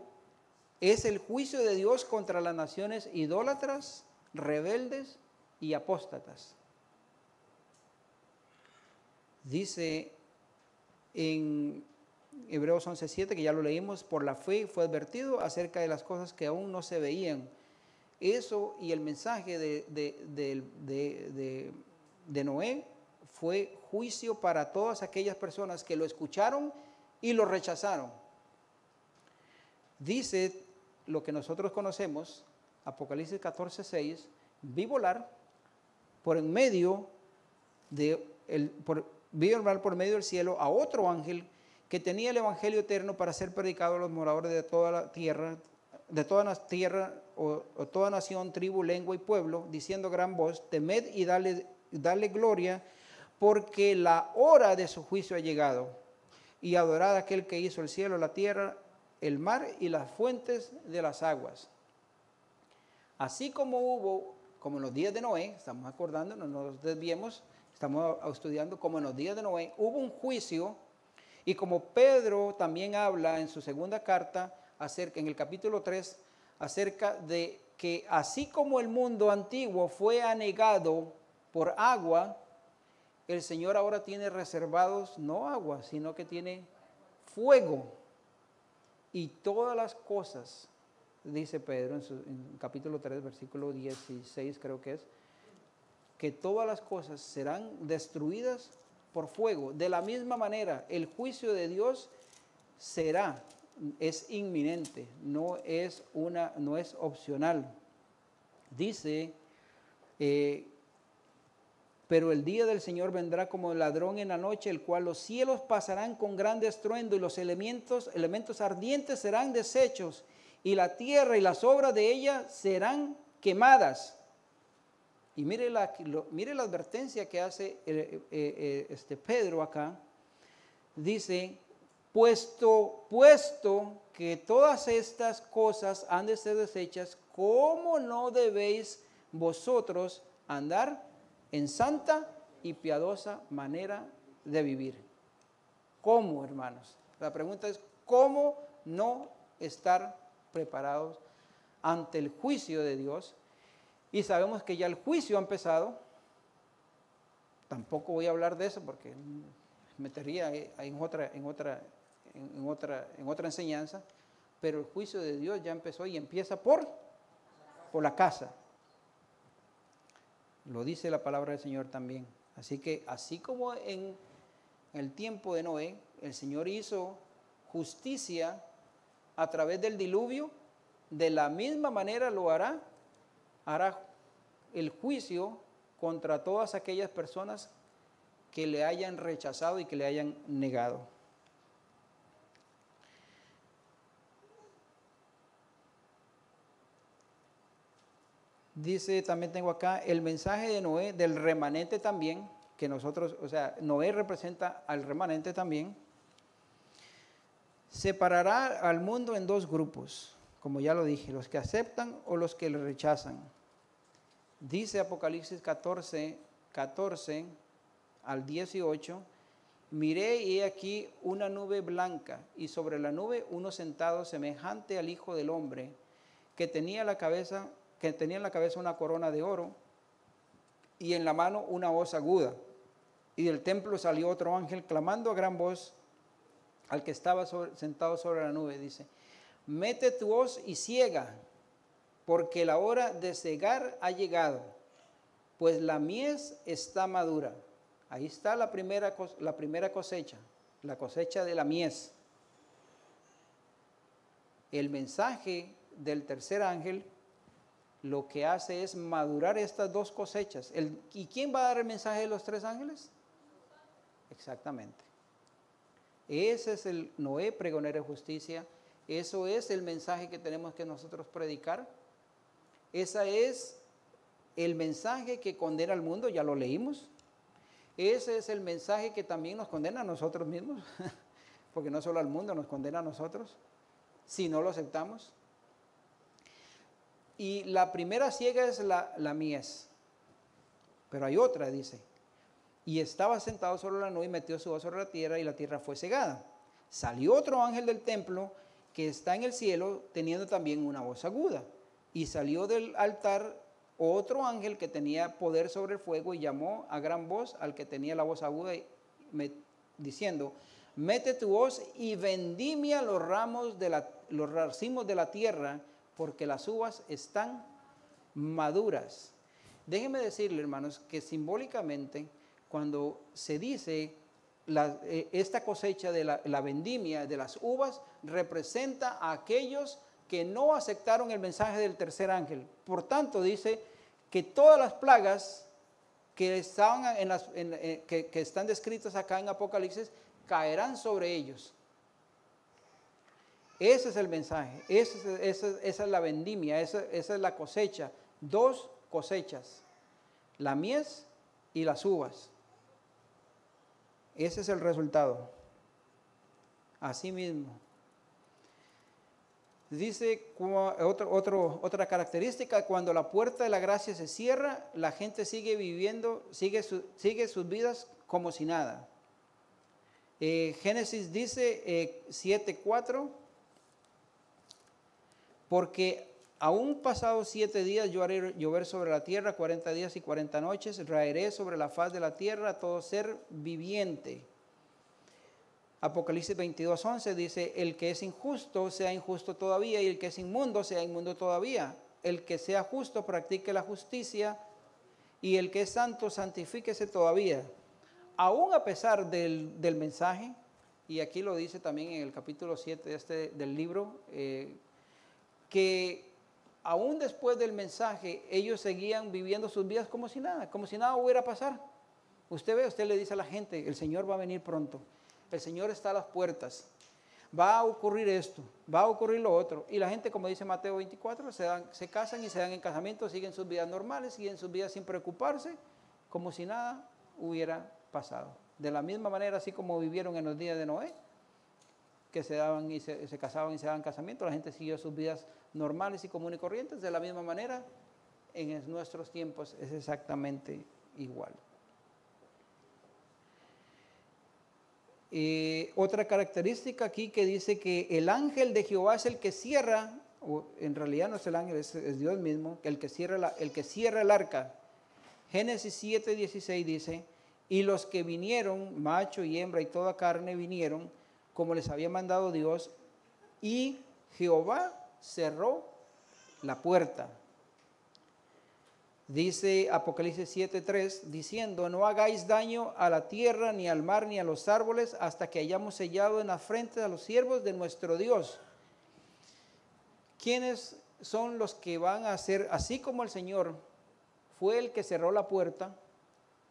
es el juicio de Dios contra las naciones idólatras, rebeldes y apóstatas. Dice en Hebreos 11:7, que ya lo leímos, por la fe fue advertido acerca de las cosas que aún no se veían. Eso y el mensaje de Noé fue juicio para todas aquellas personas que lo escucharon y lo rechazaron. Dice lo que nosotros conocemos, Apocalipsis 14:6, vi volar por medio del cielo a otro ángel que tenía el evangelio eterno para ser predicado a los moradores de toda la tierra, o toda nación, tribu, lengua y pueblo, diciendo a gran voz: temed y dale gloria, porque la hora de su juicio ha llegado, y adorad a aquel que hizo el cielo, la tierra, el mar y las fuentes de las aguas. Así como en los días de Noé, estamos acordando, no nos desviemos, estamos estudiando, como en los días de Noé, hubo un juicio. Y como Pedro también habla en su segunda carta, en el capítulo 3, acerca de que así como el mundo antiguo fue anegado por agua, el Señor ahora tiene reservados no agua, sino que tiene fuego. Y todas las cosas, dice Pedro en capítulo 3, versículo 16 creo que todas las cosas serán destruidas por fuego. De la misma manera, el juicio de Dios es inminente, no es opcional. Dice, pero el día del Señor vendrá como ladrón en la noche, el cual los cielos pasarán con gran estruendo y los elementos ardientes serán deshechos, y la tierra y las obras de ella serán quemadas. Y mire la advertencia que hace Pedro acá. Dice, puesto que todas estas cosas han de ser deshechas, ¿cómo no debéis vosotros andar en santa y piadosa manera de vivir? ¿Cómo, hermanos? La pregunta es, ¿cómo no estar preparados ante el juicio de Dios? Y sabemos que ya el juicio ha empezado. Tampoco voy a hablar de eso porque me metería en otra enseñanza. Pero el juicio de Dios ya empezó y empieza por la casa. Lo dice la palabra del Señor también. Así que así como en el tiempo de Noé, el Señor hizo justicia a través del diluvio, de la misma manera lo hará el juicio contra todas aquellas personas que le hayan rechazado y que le hayan negado. Dice, también tengo acá, el mensaje de Noé, del remanente también, que nosotros, o sea, Noé representa al remanente también, separará al mundo en dos grupos, como ya lo dije, los que aceptan o los que le rechazan. Dice Apocalipsis 14, 14 al 18, miré y he aquí una nube blanca, y sobre la nube uno sentado semejante al Hijo del Hombre, que tenía en la cabeza una corona de oro, y en la mano una hoz aguda. Y del templo salió otro ángel clamando a gran voz al que estaba sentado sobre la nube, dice, mete tu hoz y ciega, porque la hora de cegar ha llegado, pues la mies está madura. Ahí está la primera cosecha, la cosecha de la mies. El mensaje del tercer ángel lo que hace es madurar estas dos cosechas. ¿Y quién va a dar el mensaje de los tres ángeles? Exactamente. Ese es el Noé, pregonero de justicia. Eso es el mensaje que tenemos que nosotros predicar. Ese es el mensaje que condena al mundo, ya lo leímos. Ese es el mensaje que también nos condena a nosotros mismos, porque no solo al mundo, nos condena a nosotros, si no lo aceptamos. Y la primera ciega es la mies, pero hay otra, dice. Y estaba sentado sobre la nube y metió su voz sobre la tierra y la tierra fue cegada. Salió otro ángel del templo que está en el cielo teniendo también una voz aguda. Y salió del altar otro ángel que tenía poder sobre el fuego y llamó a gran voz al que tenía la voz aguda diciendo, mete tu hoz y vendimia los racimos de la tierra, porque las uvas están maduras. Déjenme decirle, hermanos, que simbólicamente cuando se dice esta cosecha de la vendimia de las uvas, representa a aquellos que no aceptaron el mensaje del tercer ángel. Por tanto, dice que todas las plagas que están descritas acá en Apocalipsis caerán sobre ellos. Ese es el mensaje, esa es la vendimia, esa es la cosecha. Dos cosechas, la mies y las uvas. Ese es el resultado. Así mismo. Dice otra característica, cuando la puerta de la gracia se cierra, la gente sigue viviendo, sigue sus vidas como si nada. Génesis dice 7:4, porque aún pasados 7 días yo haré llover sobre la tierra 40 días y 40 noches, raeré sobre la faz de la tierra todo ser viviente. Apocalipsis 22:11 dice, el que es injusto sea injusto todavía, y el que es inmundo sea inmundo todavía. El que sea justo practique la justicia, y el que es santo santifíquese todavía. Aún a pesar del mensaje, y aquí lo dice también en el capítulo 7 del libro, que aún después del mensaje, ellos seguían viviendo sus vidas como si nada hubiera pasado. Usted le dice a la gente, el Señor va a venir pronto. El Señor está a las puertas, va a ocurrir esto, va a ocurrir lo otro. Y la gente, como dice Mateo 24, se casan y se dan en casamiento, siguen sus vidas normales, siguen sus vidas sin preocuparse, como si nada hubiera pasado. De la misma manera, así como vivieron en los días de Noé, que se daban y se casaban y se daban casamiento, la gente siguió sus vidas normales y comunes y corrientes. De la misma manera, en nuestros tiempos es exactamente igual. Otra característica aquí que dice que el ángel de Jehová es el que cierra, o en realidad no es el ángel, es Dios mismo, el que cierra el arca. Génesis 7:16 dice, y los que vinieron, macho y hembra y toda carne vinieron, como les había mandado Dios, y Jehová cerró la puerta. Dice Apocalipsis 7:3, diciendo, no hagáis daño a la tierra, ni al mar, ni a los árboles, hasta que hayamos sellado en la frente a los siervos de nuestro Dios. ¿Quiénes son los que van a hacer, así como el Señor fue el que cerró la puerta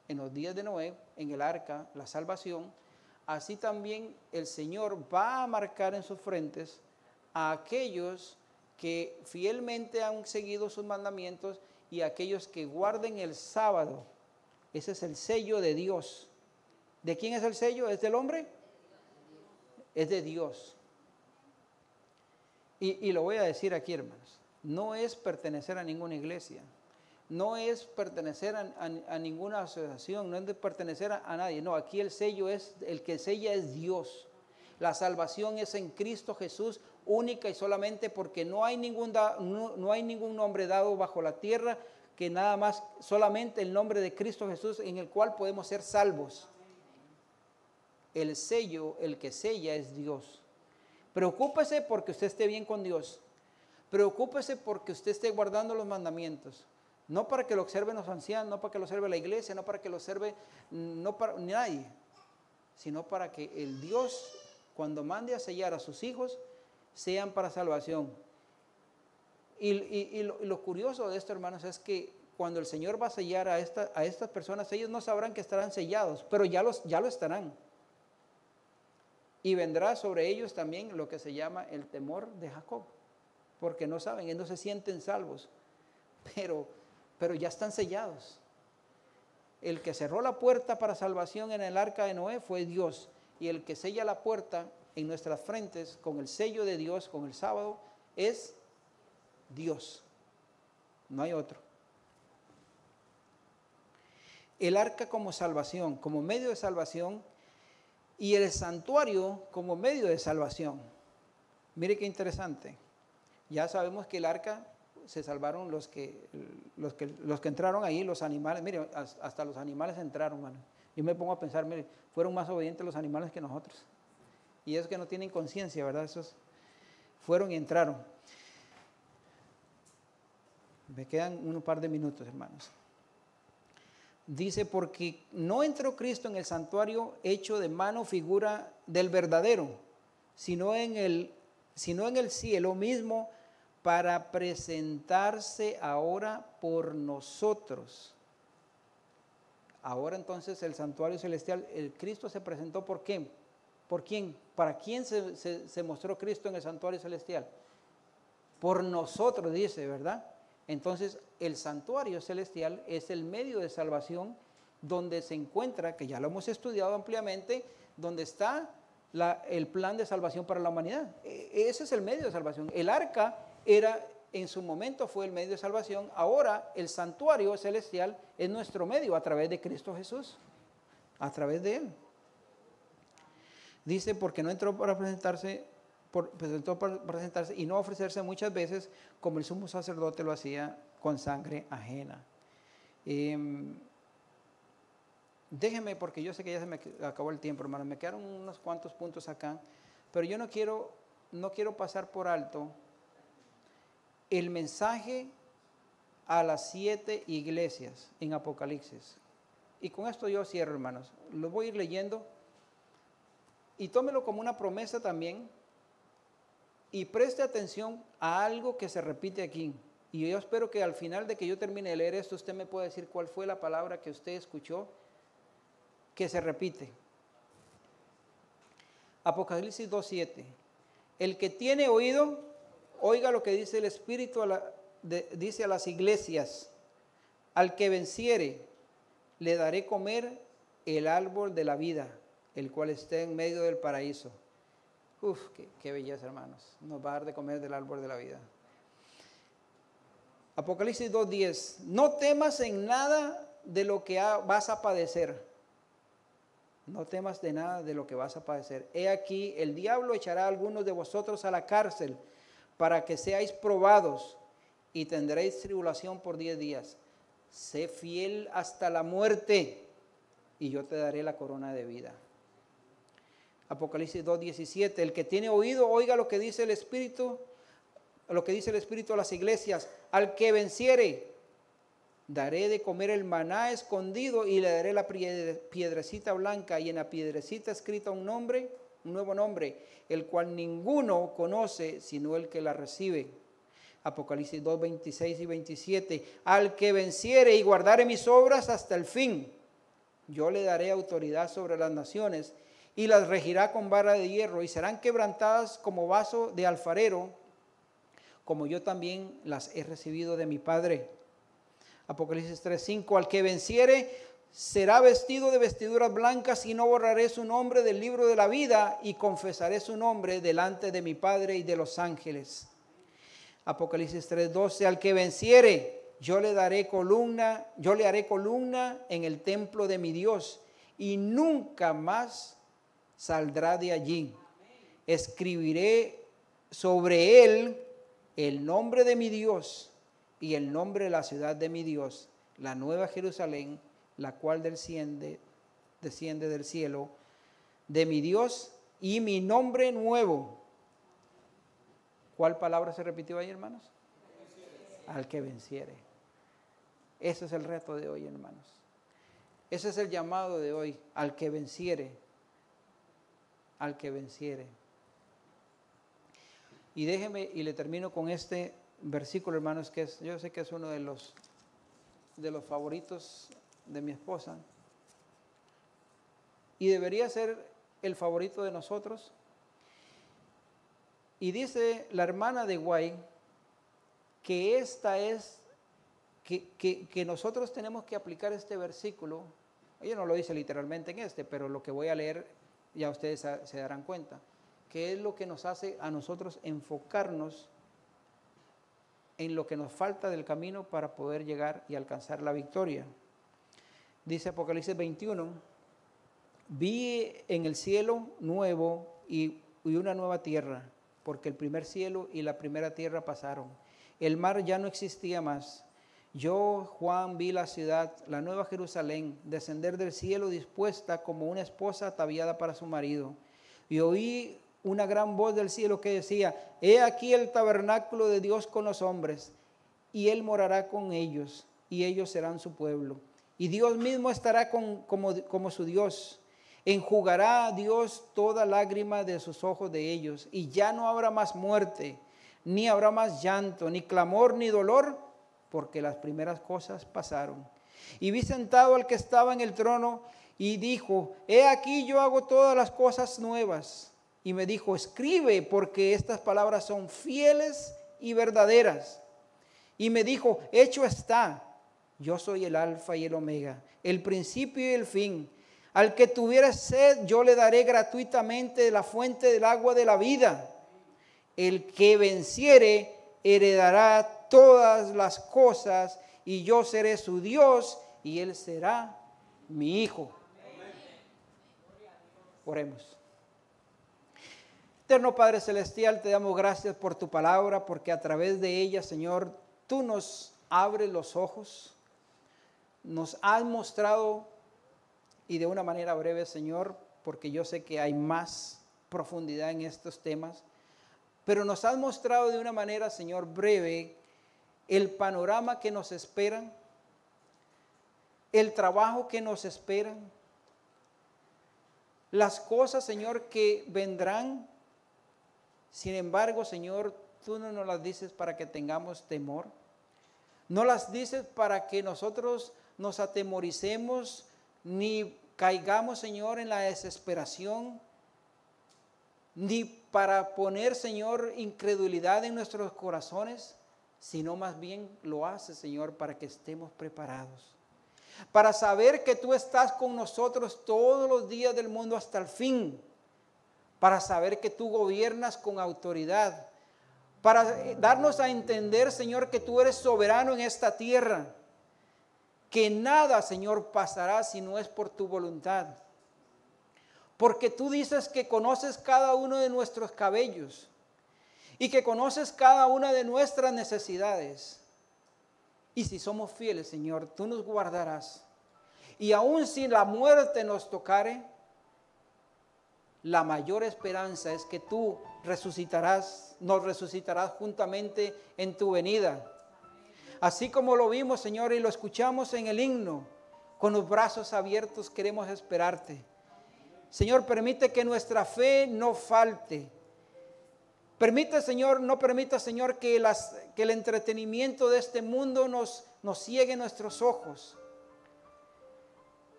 en los días de Noé, en el arca, la salvación, así también el Señor va a marcar en sus frentes a aquellos que fielmente han seguido sus mandamientos y aquellos que guarden el sábado. Ese es el sello de Dios. ¿De quién es el sello? ¿Es del hombre? Es de Dios. Y lo voy a decir aquí, hermanos. No es pertenecer a ninguna iglesia. No es pertenecer a ninguna asociación. No es de pertenecer a nadie. No, aquí el sello es, el que sella es Dios. La salvación es en Cristo Jesús, única y solamente porque no hay ningún nombre dado bajo la tierra que nada más, solamente el nombre de Cristo Jesús en el cual podemos ser salvos. El sello, el que sella es Dios. Preocúpese porque usted esté bien con Dios. Preocúpese porque usted esté guardando los mandamientos. No para que lo observen los ancianos, no para que lo observe la iglesia, no para que lo observe no para nadie, sino para que el Dios, cuando mande a sellar a sus hijos, sean para salvación. Y lo curioso de esto, hermanos, es que cuando el Señor va a sellar a estas personas, ellos no sabrán que estarán sellados, pero ya lo estarán. Y vendrá sobre ellos también lo que se llama el temor de Jacob, porque no saben, ellos no se sienten salvos, pero ya están sellados. El que cerró la puerta para salvación en el arca de Noé fue Dios, y el que sella la puerta en nuestras frentes con el sello de Dios, con el sábado, es Dios. No hay otro. El arca como salvación, como medio de salvación, y el santuario como medio de salvación. Mire qué interesante. Ya sabemos que el arca se salvaron los que entraron ahí, los animales. Mire, hasta los animales entraron, mano. Yo me pongo a pensar, mire, fueron más obedientes los animales que nosotros. Y es que no tienen conciencia, ¿verdad? Esos fueron y entraron. Me quedan un par de minutos, hermanos. Dice, porque no entró Cristo en el santuario hecho de mano figura del verdadero, sino en el cielo mismo, para presentarse ahora por nosotros. Ahora entonces el santuario celestial, el Cristo se presentó ¿por qué? ¿Por quién? ¿Para quién se mostró Cristo en el santuario celestial? Por nosotros, dice, ¿verdad? Entonces, el santuario celestial es el medio de salvación donde se encuentra, que ya lo hemos estudiado ampliamente, donde está el plan de salvación para la humanidad. Ese es el medio de salvación. El arca en su momento fue el medio de salvación. Ahora, el santuario celestial es nuestro medio a través de Cristo Jesús, a través de Él. Dice, porque no entró para presentarse y no ofrecerse muchas veces como el sumo sacerdote lo hacía con sangre ajena. Déjeme, porque yo sé que ya se me acabó el tiempo, hermano. Me quedaron unos cuantos puntos acá, pero yo no quiero pasar por alto el mensaje a las 7 iglesias en Apocalipsis. Y con esto yo cierro, hermanos. Lo voy a ir leyendo y tómelo como una promesa también. Y preste atención a algo que se repite aquí. Y yo espero que al final de que yo termine de leer esto, usted me pueda decir cuál fue la palabra que usted escuchó que se repite. Apocalipsis 2:7. El que tiene oído, oiga lo que dice el Espíritu dice a las iglesias. Al que venciere, le daré comer el árbol de la vida, el cual está en medio del paraíso. Uf, qué belleza, hermanos. Nos va a dar de comer del árbol de la vida. Apocalipsis 2:10. No temas en nada de lo que vas a padecer. No temas de nada de lo que vas a padecer. He aquí, el diablo echará a algunos de vosotros a la cárcel para que seáis probados y tendréis tribulación por 10 días. Sé fiel hasta la muerte y yo te daré la corona de vida. Apocalipsis 2:17, el que tiene oído, oiga lo que dice el Espíritu, a las iglesias. Al que venciere, daré de comer el maná escondido y le daré la piedrecita blanca, y en la piedrecita escrita un nuevo nombre, el cual ninguno conoce sino el que la recibe. Apocalipsis 2:26 y 27, al que venciere y guardare mis obras hasta el fin, yo le daré autoridad sobre las naciones, y las regirá con vara de hierro, y serán quebrantadas como vaso de alfarero, como yo también las he recibido de mi Padre. Apocalipsis 3:5, al que venciere será vestido de vestiduras blancas y no borraré su nombre del libro de la vida y confesaré su nombre delante de mi Padre y de los ángeles. Apocalipsis 3:12, al que venciere yo le haré columna en el templo de mi Dios y nunca más saldrá de allí. Escribiré sobre él el nombre de mi Dios y el nombre de la ciudad de mi Dios, la nueva Jerusalén, la cual desciende del cielo de mi Dios, y mi nombre nuevo. ¿Cuál palabra se repitió ahí, hermanos? Al que venciere. Ese es el reto de hoy, hermanos. Ese es el llamado de hoy, al que venciere. Al que venciere. Y déjeme, y le termino con este versículo, hermanos, que yo sé que es uno de los favoritos de mi esposa. Y debería ser el favorito de nosotros. Y dice la hermana de White que esta es, que nosotros tenemos que aplicar este versículo. Ella no lo dice literalmente en pero lo que voy a leer ya ustedes se darán cuenta, que es lo que nos hace a nosotros enfocarnos en lo que nos falta del camino para poder llegar y alcanzar la victoria. Dice Apocalipsis 21, vi en el cielo nuevo y una nueva tierra, porque el primer cielo y la primera tierra pasaron. El mar ya no existía más. Yo, Juan, vi la ciudad, la nueva Jerusalén, descender del cielo dispuesta como una esposa ataviada para su marido. Y oí una gran voz del cielo que decía, he aquí el tabernáculo de Dios con los hombres, y Él morará con ellos, y ellos serán su pueblo. Y Dios mismo estará como su Dios. Enjugará a Dios toda lágrima de sus ojos de ellos, y ya no habrá más muerte, ni habrá más llanto, ni clamor, ni dolor, porque las primeras cosas pasaron. Y vi sentado al que estaba en el trono, y dijo, he aquí yo hago todas las cosas nuevas. Y me dijo, escribe, porque estas palabras son fieles y verdaderas. Y me dijo, hecho está, yo soy el alfa y el omega, el principio y el fin. Al que tuviera sed, yo le daré gratuitamente de la fuente del agua de la vida. El que venciere, heredará todas las cosas, y yo seré su Dios, y él será mi hijo. Oremos. Eterno Padre Celestial, te damos gracias por tu palabra, porque a través de ella, Señor, tú nos abres los ojos, nos has mostrado, y de una manera breve, Señor, porque yo sé que hay más profundidad en estos temas, pero nos has mostrado de una manera, Señor, breve, el panorama que nos espera, el trabajo que nos espera, las cosas, Señor, que vendrán. Sin embargo, Señor, tú no nos las dices para que tengamos temor. No las dices para que nosotros nos atemoricemos, ni caigamos, Señor, en la desesperación, ni para poner, Señor, incredulidad en nuestros corazones, sino más bien lo haces, Señor, para que estemos preparados, para saber que tú estás con nosotros todos los días del mundo hasta el fin, para saber que tú gobiernas con autoridad, para darnos a entender, Señor, que tú eres soberano en esta tierra, que nada, Señor, pasará si no es por tu voluntad, porque tú dices que conoces cada uno de nuestros cabellos, y que conoces cada una de nuestras necesidades. Y si somos fieles, Señor, tú nos guardarás. Y aun si la muerte nos tocare, la mayor esperanza es que tú nos resucitarás juntamente en tu venida. Así como lo vimos, Señor, y lo escuchamos en el himno, con los brazos abiertos queremos esperarte. Señor, permite que nuestra fe no falte. Permite, Señor, no permita, Señor, que el entretenimiento de este mundo nos ciegue nuestros ojos.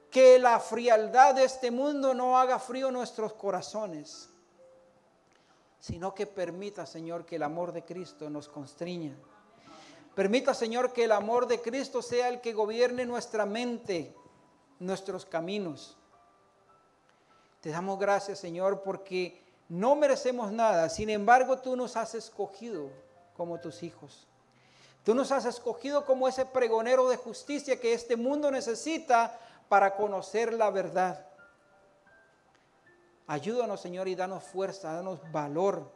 Que la frialdad de este mundo no haga frío nuestros corazones. Sino que permita, Señor, que el amor de Cristo nos constriña. Permita, Señor, que el amor de Cristo sea el que gobierne nuestra mente, nuestros caminos. Te damos gracias, Señor, porque no merecemos nada. Sin embargo, tú nos has escogido como tus hijos. Tú nos has escogido como ese pregonero de justicia que este mundo necesita para conocer la verdad. Ayúdanos, Señor, y danos fuerza, danos valor.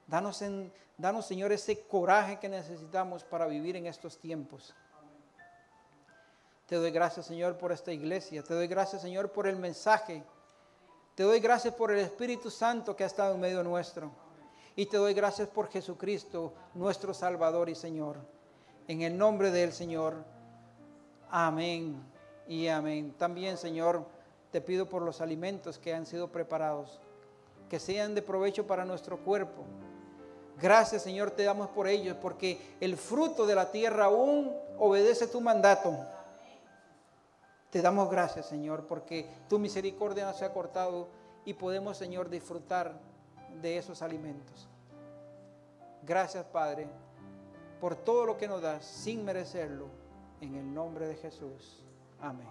Danos, Señor, ese coraje que necesitamos para vivir en estos tiempos. Te doy gracias, Señor, por esta iglesia. Te doy gracias, Señor, por el mensaje. Te doy gracias por el Espíritu Santo que ha estado en medio nuestro. Y te doy gracias por Jesucristo, nuestro Salvador y Señor. En el nombre del Señor. Amén y amén. También, Señor, te pido por los alimentos que han sido preparados, que sean de provecho para nuestro cuerpo. Gracias, Señor, te damos por ellos, porque el fruto de la tierra aún obedece tu mandato. Te damos gracias, Señor, porque tu misericordia no se ha cortado y podemos, Señor, disfrutar de esos alimentos. Gracias, Padre, por todo lo que nos das sin merecerlo. En el nombre de Jesús. Amén.